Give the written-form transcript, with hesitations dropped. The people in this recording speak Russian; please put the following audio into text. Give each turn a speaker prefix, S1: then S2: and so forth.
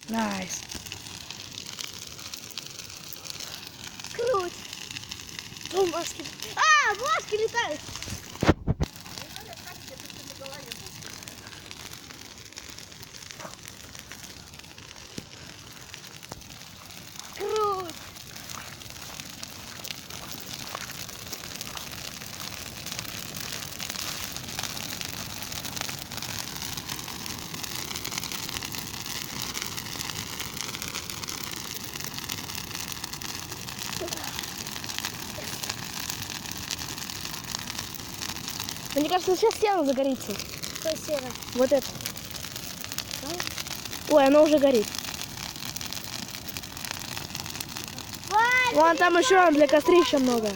S1: Найс.
S2: Круто. О, маски. А, маски летают. Круто.
S1: Мне кажется, сейчас стена загорится.
S2: Что серое?
S1: Вот это. Ой, оно уже горит. Вон там еще для кострища много.